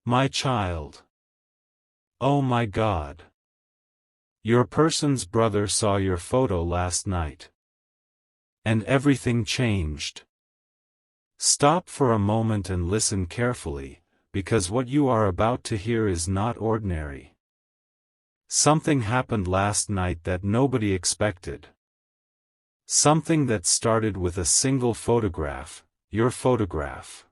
My child. Oh my God. Your person's brother saw your photo last night. And everything changed. Stop for a moment and listen carefully, because what you are about to hear is not ordinary. Something happened last night that nobody expected. Something that started with a single photograph, your photograph.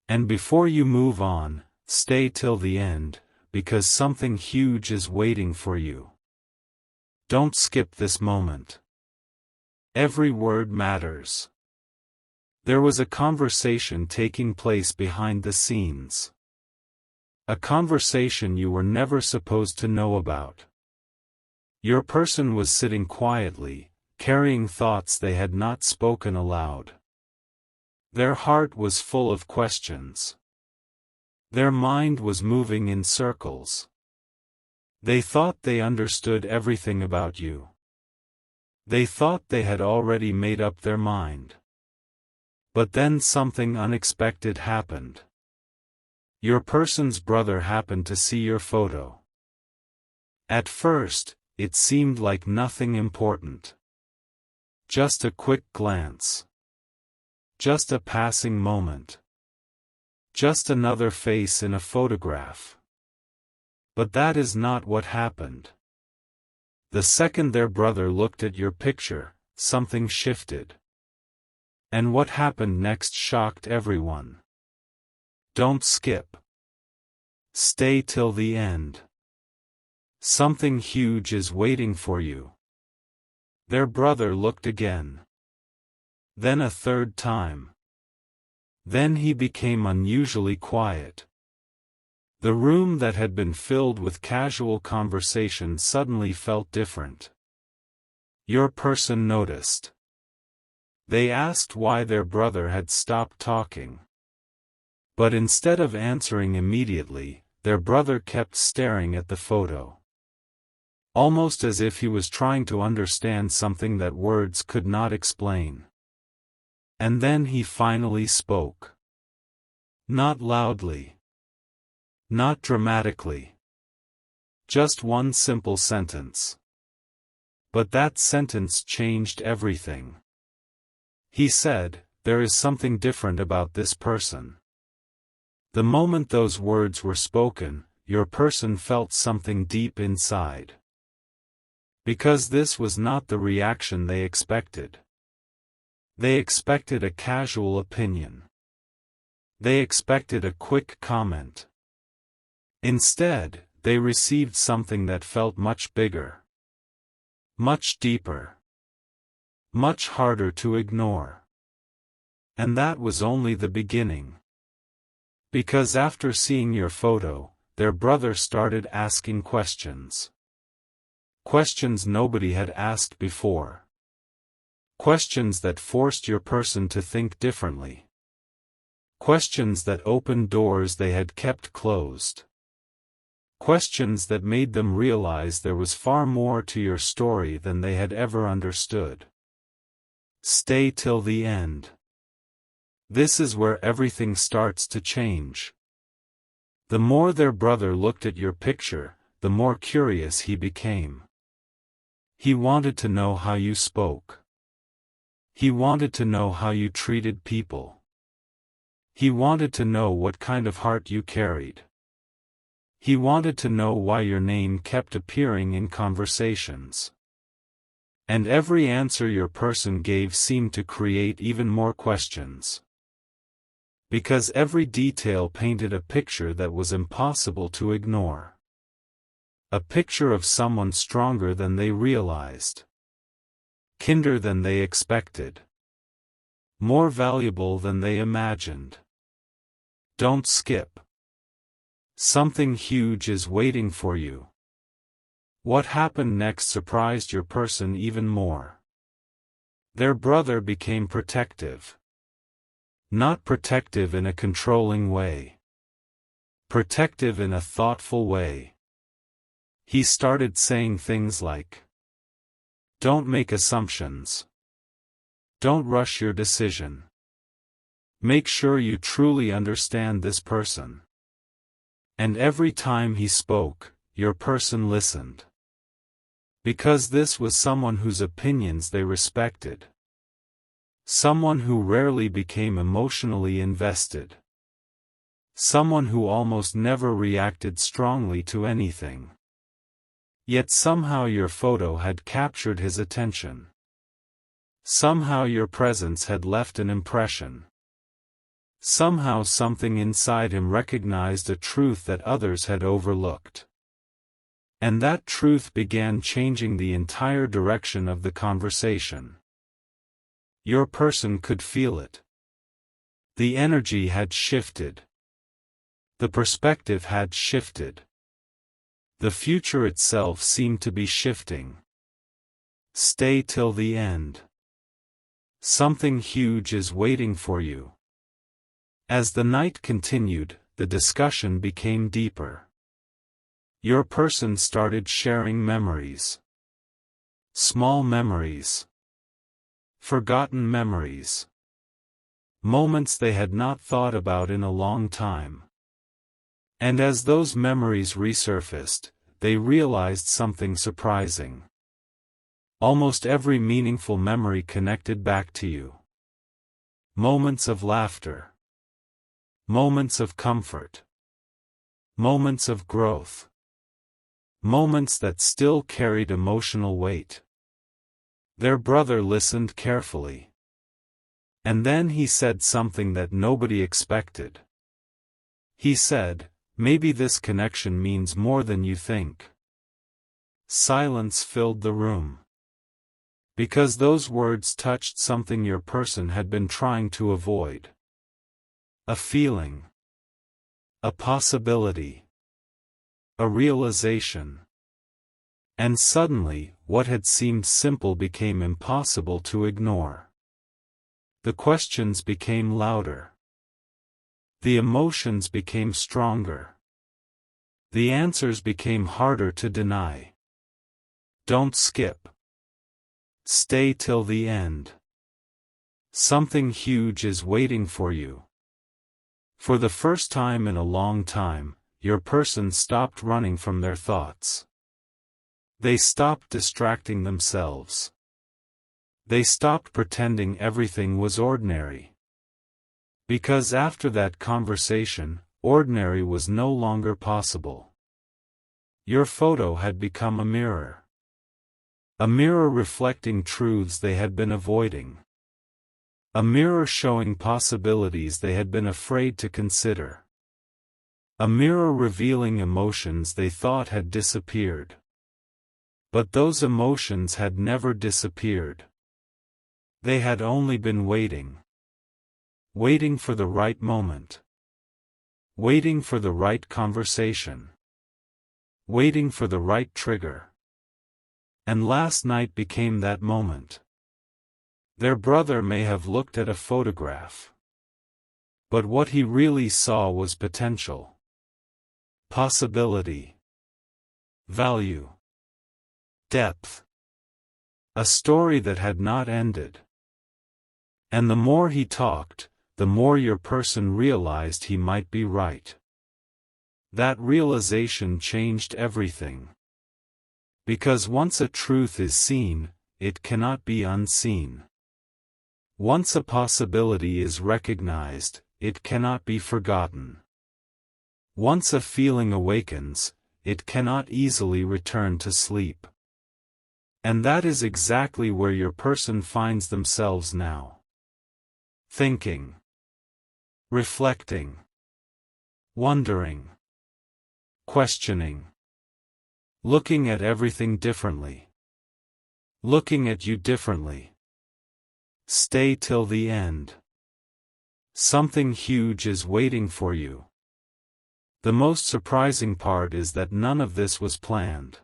And before you move on, stay till the end, because something huge is waiting for you. Don't skip this moment. Every word matters. There was a conversation taking place behind the scenes. A conversation you were never supposed to know about. Your person was sitting quietly, carrying thoughts they had not spoken aloud. Their heart was full of questions. Their mind was moving in circles. They thought they understood everything about you. They thought they had already made up their mind. But then something unexpected happened. Your person's brother happened to see your photo. At first, it seemed like nothing important. Just a quick glance. Just a passing moment. Just another face in a photograph. But that is not what happened. The second their brother looked at your picture, something shifted. And what happened next shocked everyone. Don't skip. Stay till the end. Something huge is waiting for you. Their brother looked again. Then a third time. Then he became unusually quiet. The room that had been filled with casual conversation suddenly felt different. Your person noticed. They asked why their brother had stopped talking. But instead of answering immediately, their brother kept staring at the photo. Almost as if he was trying to understand something that words could not explain. And then he finally spoke. Not loudly. Not dramatically. Just one simple sentence. But that sentence changed everything. He said, "There is something different about this person." The moment those words were spoken, your person felt something deep inside. Because this was not the reaction they expected. They expected a casual opinion. They expected a quick comment. Instead, they received something that felt much bigger. Much deeper. Much harder to ignore. And that was only the beginning. Because after seeing your photo, their brother started asking questions. Questions nobody had asked before. Questions that forced your person to think differently. Questions that opened doors they had kept closed. Questions that made them realize there was far more to your story than they had ever understood. Stay till the end. This is where everything starts to change. The more their brother looked at your picture, the more curious he became. He wanted to know how you spoke. He wanted to know how you treated people. He wanted to know what kind of heart you carried. He wanted to know why your name kept appearing in conversations. And every answer your person gave seemed to create even more questions. Because every detail painted a picture that was impossible to ignore. A picture of someone stronger than they realized. Kinder than they expected. More valuable than they imagined. Don't skip. Something huge is waiting for you. What happened next surprised your person even more. Their brother became protective. Not protective in a controlling way. Protective in a thoughtful way. He started saying things like, "Don't make assumptions. Don't rush your decision. Make sure you truly understand this person. And every time he spoke, your person listened. Because this was someone whose opinions they respected. Someone who rarely became emotionally invested. Someone who almost never reacted strongly to anything. Yet somehow your photo had captured his attention. Somehow your presence had left an impression. Somehow something inside him recognized a truth that others had overlooked. And that truth began changing the entire direction of the conversation. Your person could feel it. The energy had shifted. The perspective had shifted. The future itself seemed to be shifting. Stay till the end. Something huge is waiting for you. As the night continued, the discussion became deeper. Your person started sharing memories. Small memories. Forgotten memories. Moments they had not thought about in a long time. And as those memories resurfaced, they realized something surprising. Almost every meaningful memory connected back to you. Moments of laughter. Moments of comfort. Moments of growth. Moments that still carried emotional weight. Their brother listened carefully. And then he said something that nobody expected. He said, "Maybe this connection means more than you think." Silence filled the room. Because those words touched something your person had been trying to avoid. A feeling. A possibility. A realization. And suddenly, what had seemed simple became impossible to ignore. The questions became louder. The emotions became stronger. The answers became harder to deny. Don't skip. Stay till the end. Something huge is waiting for you. For the first time in a long time, your person stopped running from their thoughts. They stopped distracting themselves. They stopped pretending everything was ordinary. Because after that conversation, ordinary was no longer possible. Your photo had become a mirror. A mirror reflecting truths they had been avoiding. A mirror showing possibilities they had been afraid to consider. A mirror revealing emotions they thought had disappeared. But those emotions had never disappeared. They had only been waiting. Waiting for the right moment. Waiting for the right conversation. Waiting for the right trigger. And last night became that moment. Their brother may have looked at a photograph. But what he really saw was potential. Possibility. Value. Depth. A story that had not ended. And the more he talked, the more your person realized he might be right. That realization changed everything. Because once a truth is seen, it cannot be unseen. Once a possibility is recognized, it cannot be forgotten. Once a feeling awakens, it cannot easily return to sleep. And that is exactly where your person finds themselves now. Thinking. Reflecting. Wondering. Questioning. Looking at everything differently. Looking at you differently. Stay till the end. Something huge is waiting for you. The most surprising part is that none of this was planned.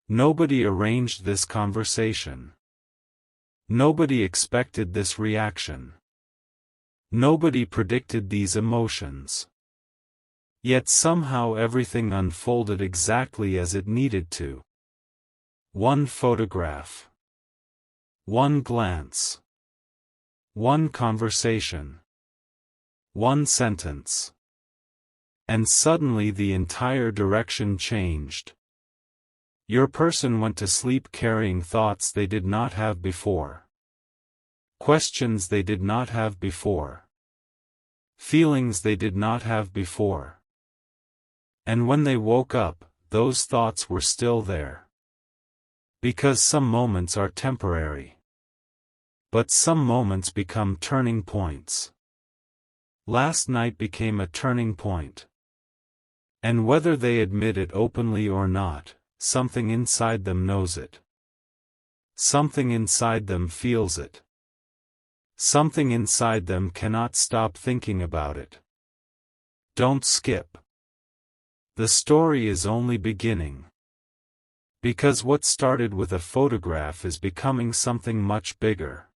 Nobody arranged this conversation. Nobody expected this reaction. Nobody predicted these emotions. Yet somehow everything unfolded exactly as it needed to. One photograph. One glance. One conversation. One sentence. And suddenly the entire direction changed. Your person went to sleep carrying thoughts they did not have before. Questions they did not have before. Feelings they did not have before. And when they woke up, those thoughts were still there. Because some moments are temporary. But some moments become turning points. Last night became a turning point. And whether they admit it openly or not, something inside them knows it. Something inside them feels it. Something inside them cannot stop thinking about it. Don't skip. The story is only beginning. Because what started with a photograph is becoming something much bigger.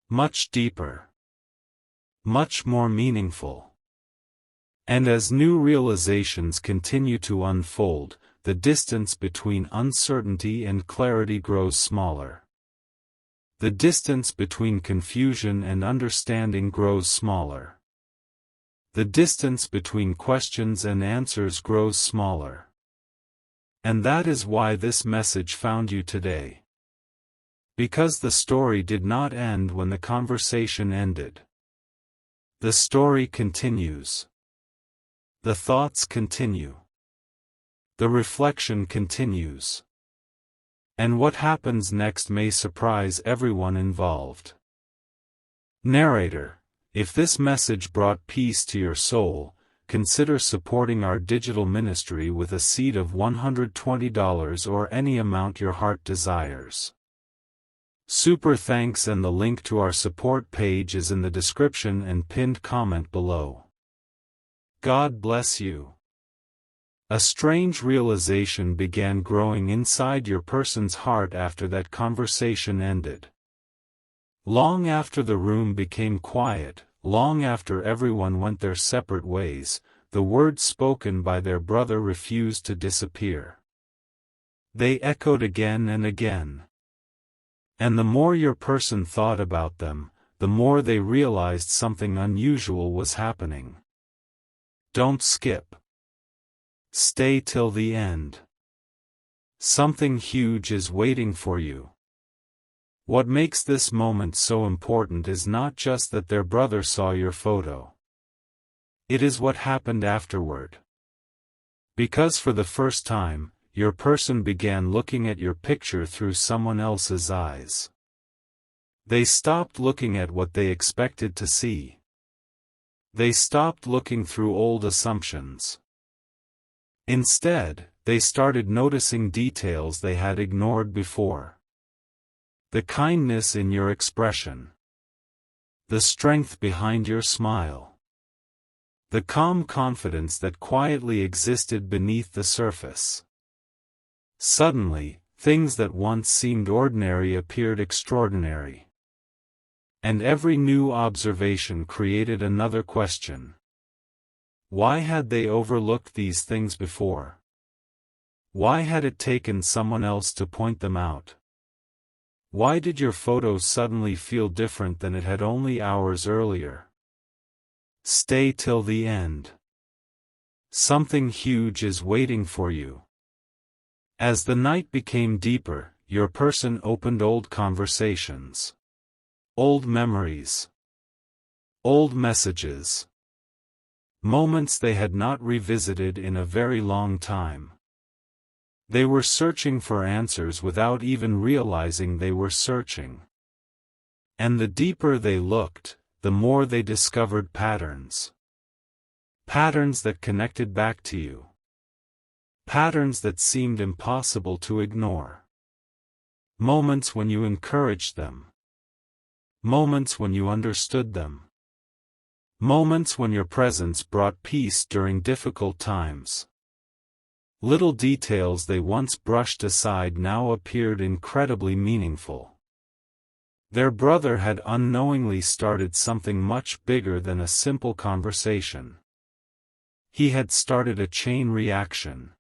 Much deeper. Much more meaningful. And as new realizations continue to unfold, the distance between uncertainty and clarity grows smaller. The distance between confusion and understanding grows smaller. The distance between questions and answers grows smaller. And that is why this message found you today. Because the story did not end when the conversation ended. The story continues. The thoughts continue. The reflection continues. And what happens next may surprise everyone involved. Narrator, if this message brought peace to your soul, consider supporting our digital ministry with a seed of $120 or any amount your heart desires. Super thanks, and the link to our support page is in the description and pinned comment below. God bless you. A strange realization began growing inside your person's heart after that conversation ended. Long after the room became quiet, long after everyone went their separate ways, the words spoken by their brother refused to disappear. They echoed again and again. And the more your person thought about them, the more they realized something unusual was happening. Don't skip. Stay till the end. Something huge is waiting for you. What makes this moment so important is not just that their brother saw your photo. It is what happened afterward. Because for the first time, your person began looking at your picture through someone else's eyes. They stopped looking at what they expected to see. They stopped looking through old assumptions. Instead, they started noticing details they had ignored before. The kindness in your expression. The strength behind your smile. The calm confidence that quietly existed beneath the surface. Suddenly, things that once seemed ordinary appeared extraordinary. And every new observation created another question. Why had they overlooked these things before? Why had it taken someone else to point them out? Why did your photo suddenly feel different than it had only hours earlier? Stay till the end. Something huge is waiting for you. As the night became deeper, your person opened old conversations. Old memories. Old messages. Moments they had not revisited in a very long time. They were searching for answers without even realizing they were searching. And the deeper they looked, the more they discovered patterns. Patterns that connected back to you. Patterns that seemed impossible to ignore. Moments when you encouraged them. Moments when you understood them. Moments when your presence brought peace during difficult times. Little details they once brushed aside now appeared incredibly meaningful. Their brother had unknowingly started something much bigger than a simple conversation. He had started a chain reaction.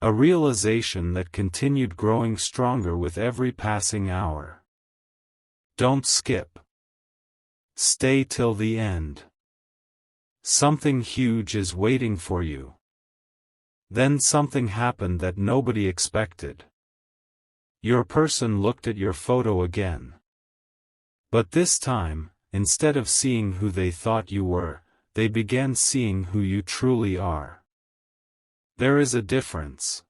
A realization that continued growing stronger with every passing hour. Don't skip. Stay till the end. Something huge is waiting for you. Then something happened that nobody expected. Your person looked at your photo again. But this time, instead of seeing who they thought you were, they began seeing who you truly are. There is a difference.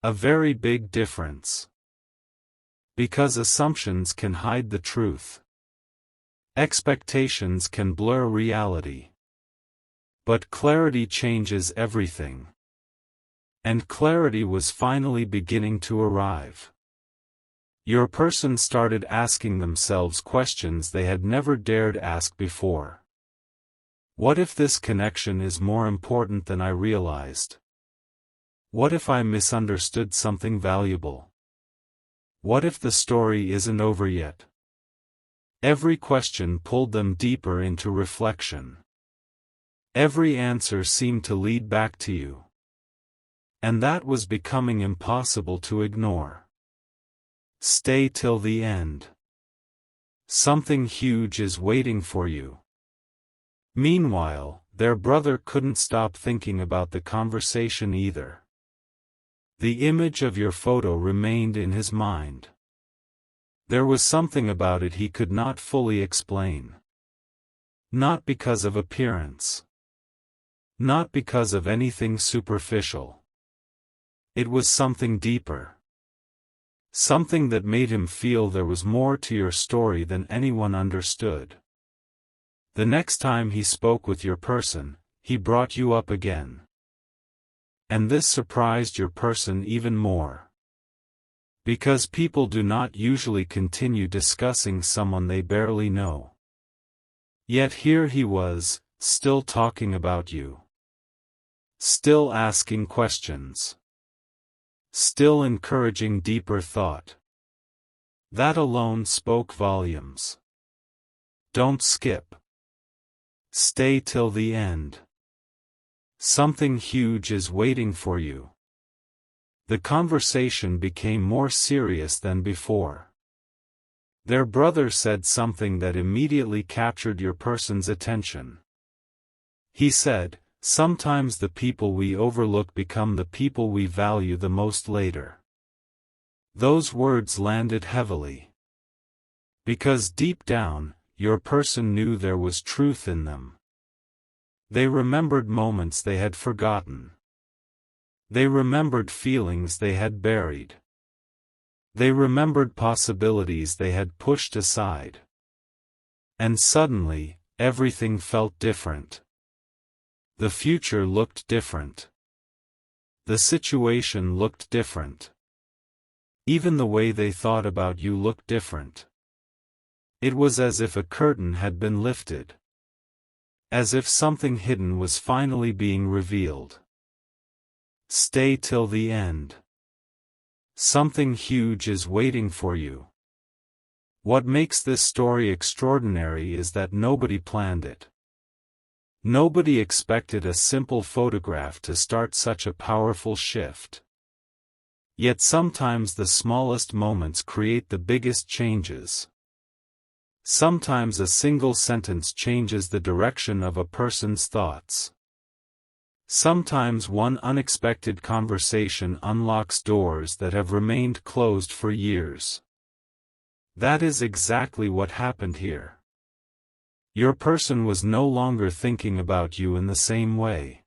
A very big difference. Because assumptions can hide the truth. Expectations can blur reality. But clarity changes everything. And clarity was finally beginning to arrive. Your person started asking themselves questions they had never dared ask before. What if this connection is more important than I realized? What if I misunderstood something valuable? What if the story isn't over yet? Every question pulled them deeper into reflection. Every answer seemed to lead back to you. And that was becoming impossible to ignore. Stay till the end. Something huge is waiting for you. Meanwhile, their brother couldn't stop thinking about the conversation either. The image of your photo remained in his mind. There was something about it he could not fully explain. Not because of appearance. Not because of anything superficial. It was something deeper. Something that made him feel there was more to your story than anyone understood. The next time he spoke with your person, he brought you up again. And this surprised your person even more. Because people do not usually continue discussing someone they barely know. Yet here he was, still talking about you. Still asking questions. Still encouraging deeper thought. That alone spoke volumes. Don't skip. Stay till the end. Something huge is waiting for you. The conversation became more serious than before. Their brother said something that immediately captured your person's attention. He said, "Sometimes the people we overlook become the people we value the most later." Those words landed heavily. Because deep down, your person knew there was truth in them. They remembered moments they had forgotten. They remembered feelings they had buried. They remembered possibilities they had pushed aside. And suddenly, everything felt different. The future looked different. The situation looked different. Even the way they thought about you looked different. It was as if a curtain had been lifted. As if something hidden was finally being revealed. Stay till the end. Something huge is waiting for you. What makes this story extraordinary is that nobody planned it. Nobody expected a simple photograph to start such a powerful shift. Yet sometimes the smallest moments create the biggest changes. Sometimes a single sentence changes the direction of a person's thoughts. Sometimes one unexpected conversation unlocks doors that have remained closed for years. That is exactly what happened here. Your person was no longer thinking about you in the same way.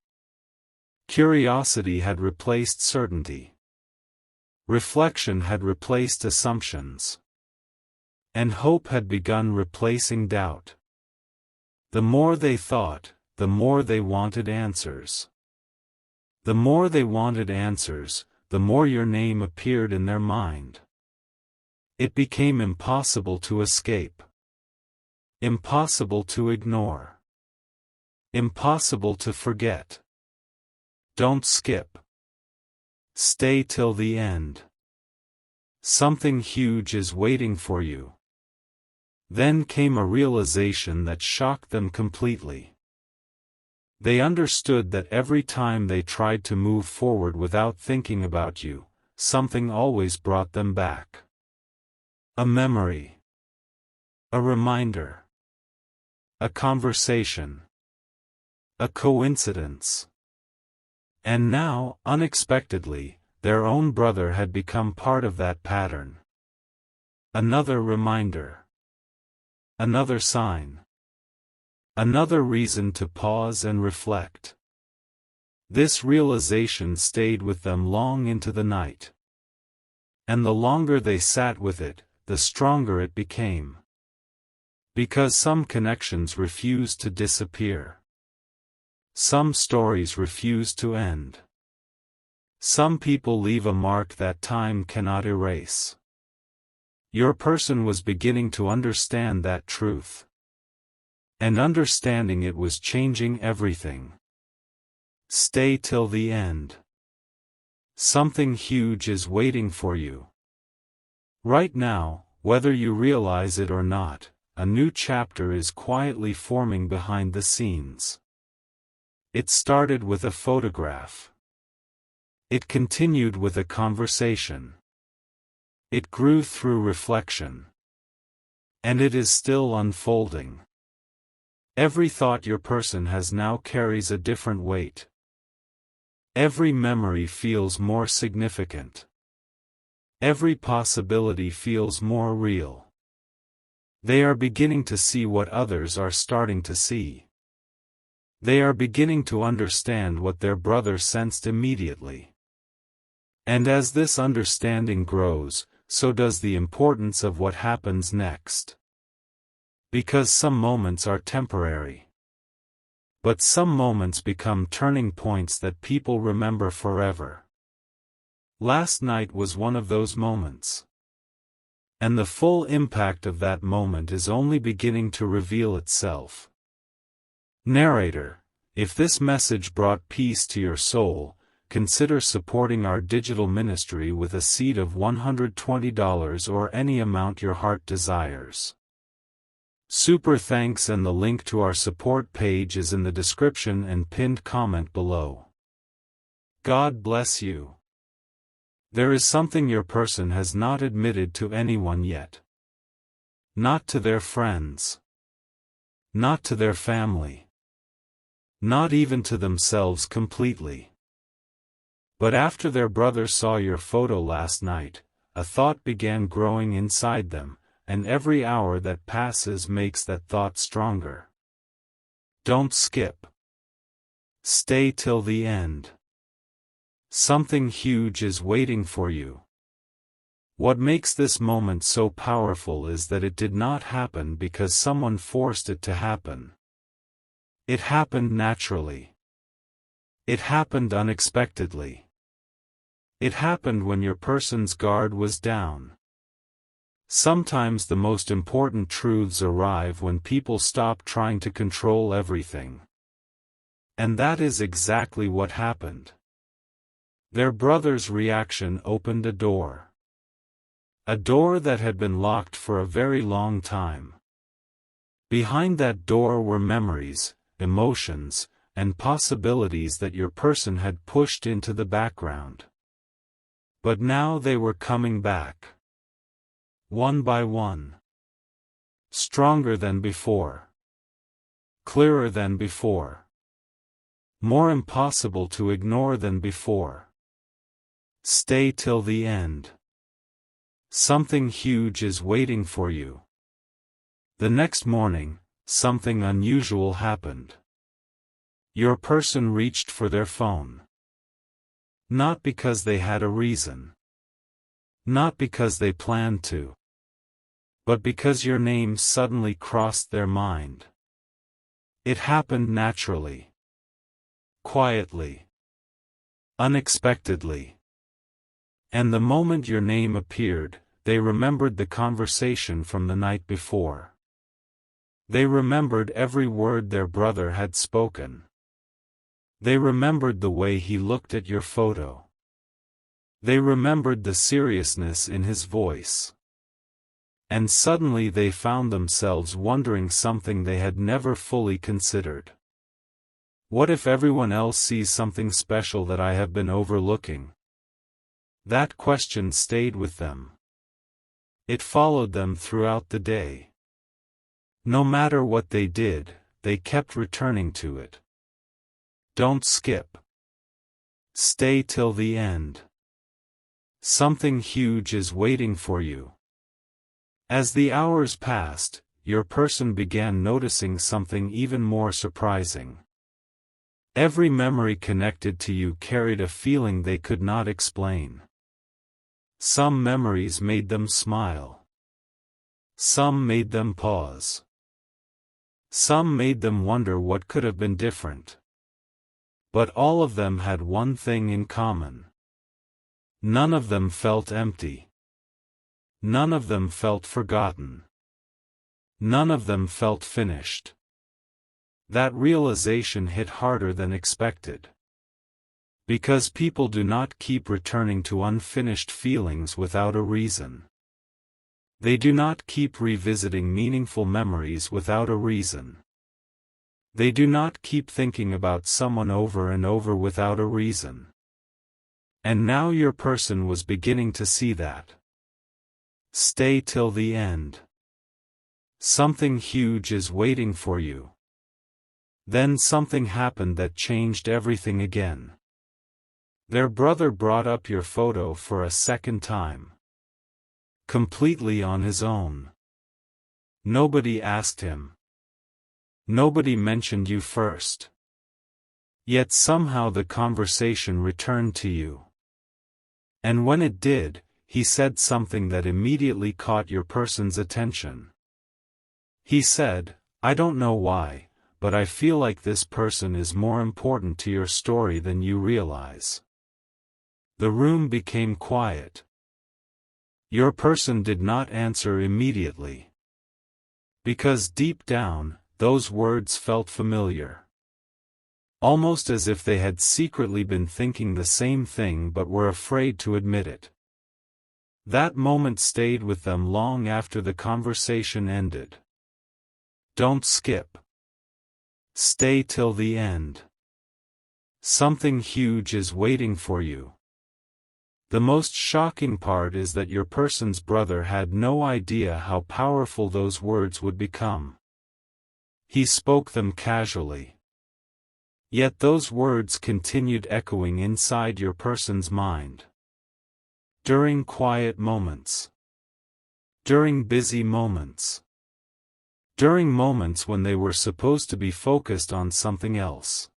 Curiosity had replaced certainty. Reflection had replaced assumptions. And hope had begun replacing doubt. The more they thought, the more they wanted answers. The more they wanted answers, the more your name appeared in their mind. It became impossible to escape. Impossible to ignore. Impossible to forget. Don't skip. Stay till the end. Something huge is waiting for you. Then came a realization that shocked them completely. They understood that every time they tried to move forward without thinking about you, something always brought them back. A memory. A reminder. A conversation. A coincidence. And now, unexpectedly, their own brother had become part of that pattern. Another reminder. Another sign. Another reason to pause and reflect. This realization stayed with them long into the night. And the longer they sat with it, the stronger it became. Because some connections refuse to disappear. Some stories refuse to end. Some people leave a mark that time cannot erase. Your person was beginning to understand that truth. And understanding it was changing everything. Stay till the end. Something huge is waiting for you. Right now, whether you realize it or not, a new chapter is quietly forming behind the scenes. It started with a photograph. It continued with a conversation. It grew through reflection. And it is still unfolding. Every thought your person has now carries a different weight. Every memory feels more significant. Every possibility feels more real. They are beginning to see what others are starting to see. They are beginning to understand what their brother sensed immediately. And as this understanding grows, so does the importance of what happens next. Because some moments are temporary. But some moments become turning points that people remember forever. Last night was one of those moments. And the full impact of that moment is only beginning to reveal itself. Narrator, if this message brought peace to your soul, consider supporting our digital ministry with a seed of $120 or any amount your heart desires. Super thanks, and the link to our support page is in the description and pinned comment below. God bless you. There is something your person has not admitted to anyone yet. Not to their friends. Not to their family. Not even to themselves completely. But after their brother saw your photo last night, a thought began growing inside them. And every hour that passes makes that thought stronger. Don't skip. Stay till the end. Something huge is waiting for you. What makes this moment so powerful is that it did not happen because someone forced it to happen. It happened naturally. It happened unexpectedly. It happened when your person's guard was down. Sometimes the most important truths arrive when people stop trying to control everything. And that is exactly what happened. Their brother's reaction opened a door. A door that had been locked for a very long time. Behind that door were memories, emotions, and possibilities that your person had pushed into the background. But now they were coming back. One by one. Stronger than before. Clearer than before. More impossible to ignore than before. Stay till the end. Something huge is waiting for you. The next morning, something unusual happened. Your person reached for their phone. Not because they had a reason. Not because they planned to. But because your name suddenly crossed their mind. It happened naturally. Quietly. Unexpectedly. And the moment your name appeared, they remembered the conversation from the night before. They remembered every word their brother had spoken. They remembered the way he looked at your photo. They remembered the seriousness in his voice. And suddenly they found themselves wondering something they had never fully considered. What if everyone else sees something special that I have been overlooking? That question stayed with them. It followed them throughout the day. No matter what they did, they kept returning to it. Don't skip. Stay till the end. Something huge is waiting for you. As the hours passed, your person began noticing something even more surprising. Every memory connected to you carried a feeling they could not explain. Some memories made them smile. Some made them pause. Some made them wonder what could have been different. But all of them had one thing in common. None of them felt empty. None of them felt forgotten. None of them felt finished. That realization hit harder than expected. Because people do not keep returning to unfinished feelings without a reason. They do not keep revisiting meaningful memories without a reason. They do not keep thinking about someone over and over without a reason. And now your person was beginning to see that. Stay till the end. Something huge is waiting for you. Then something happened that changed everything again. Their brother brought up your photo for a second time. Completely on his own. Nobody asked him. Nobody mentioned you first. Yet somehow the conversation returned to you. And when it did, he said something that immediately caught your person's attention. He said, "I don't know why, but I feel like this person is more important to your story than you realize." The room became quiet. Your person did not answer immediately. Because deep down, those words felt familiar. Almost as if they had secretly been thinking the same thing but were afraid to admit it. That moment stayed with them long after the conversation ended. Don't skip. Stay till the end. Something huge is waiting for you. The most shocking part is that your person's brother had no idea how powerful those words would become. He spoke them casually. Yet those words continued echoing inside your person's mind. During quiet moments. During busy moments. During moments when they were supposed to be focused on something else.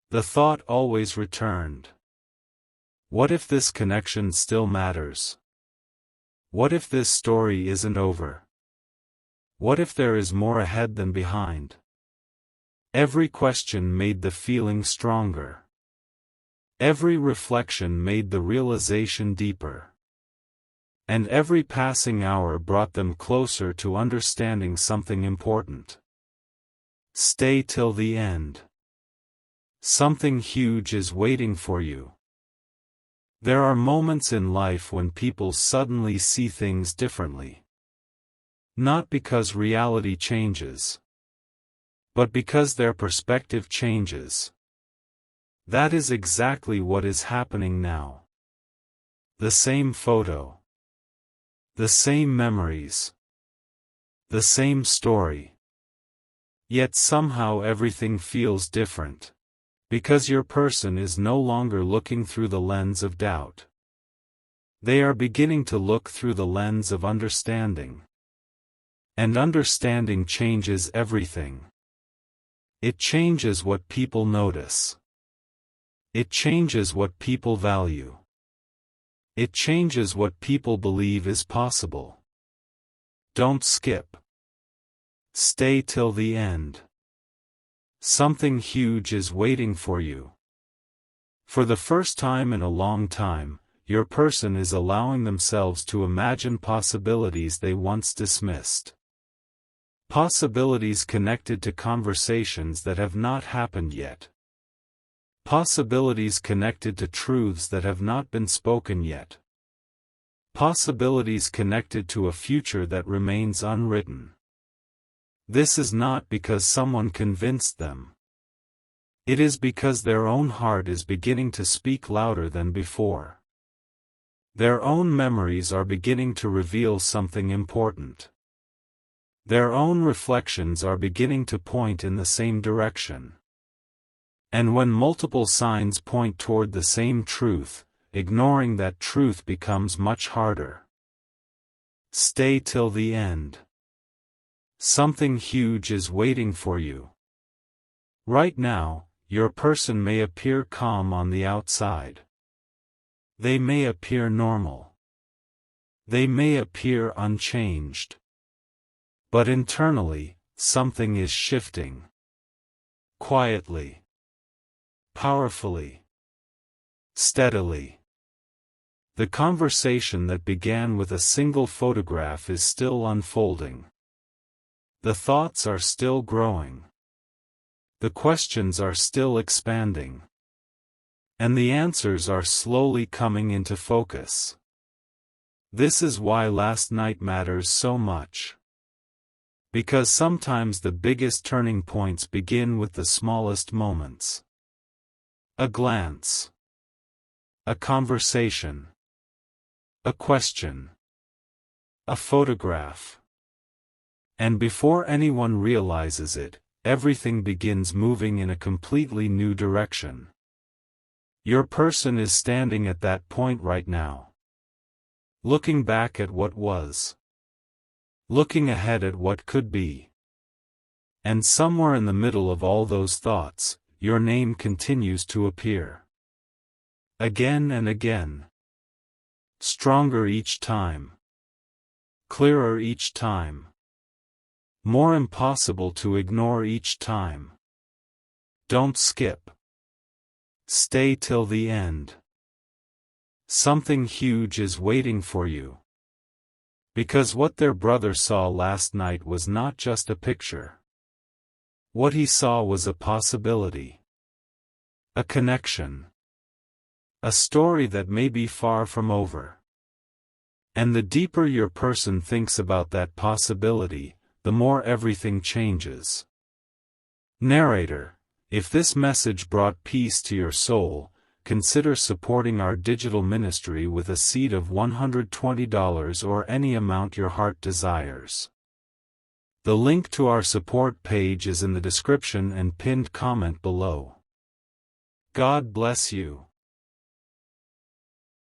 The thought always returned. What if this connection still matters? What if this story isn't over? What if there is more ahead than behind? Every question made the feeling stronger. Every reflection made the realization deeper. And every passing hour brought them closer to understanding something important. Stay till the end. Something huge is waiting for you. There are moments in life when people suddenly see things differently. Not because reality changes, but because their perspective changes. That is exactly what is happening now. The same photo. The same memories. The same story. Yet somehow everything feels different. Because your person is no longer looking through the lens of doubt. They are beginning to look through the lens of understanding. And understanding changes everything. It changes what people notice. It changes what people value. It changes what people believe is possible. Don't skip. Stay till the end. Something huge is waiting for you. For the first time in a long time, your person is allowing themselves to imagine possibilities they once dismissed. Possibilities connected to conversations that have not happened yet. Possibilities connected to truths that have not been spoken yet. Possibilities connected to a future that remains unwritten. This is not because someone convinced them. It is because their own heart is beginning to speak louder than before. Their own memories are beginning to reveal something important. Their own reflections are beginning to point in the same direction. And when multiple signs point toward the same truth, ignoring that truth becomes much harder. Stay till the end. Something huge is waiting for you. Right now, your person may appear calm on the outside. They may appear normal. They may appear unchanged. But internally, something is shifting. Quietly. Powerfully. Steadily. The conversation that began with a single photograph is still unfolding. The thoughts are still growing. The questions are still expanding. And the answers are slowly coming into focus. This is why last night matters so much. Because sometimes the biggest turning points begin with the smallest moments. A glance. A conversation. A question. A photograph. And before anyone realizes it, everything begins moving in a completely new direction. Your person is standing at that point right now. Looking back at what was. Looking ahead at what could be. And somewhere in the middle of all those thoughts, your name continues to appear. Again and again. Stronger each time. Clearer each time. More impossible to ignore each time. Don't skip. Stay till the end. Something huge is waiting for you. Because what their brother saw last night was not just a picture. What he saw was a possibility. A connection. A story that may be far from over. And the deeper your person thinks about that possibility, the more everything changes. Narrator, if this message brought peace to your soul, consider supporting our digital ministry with a seed of $120 or any amount your heart desires. The link to our support page is in the description and pinned comment below. God bless you.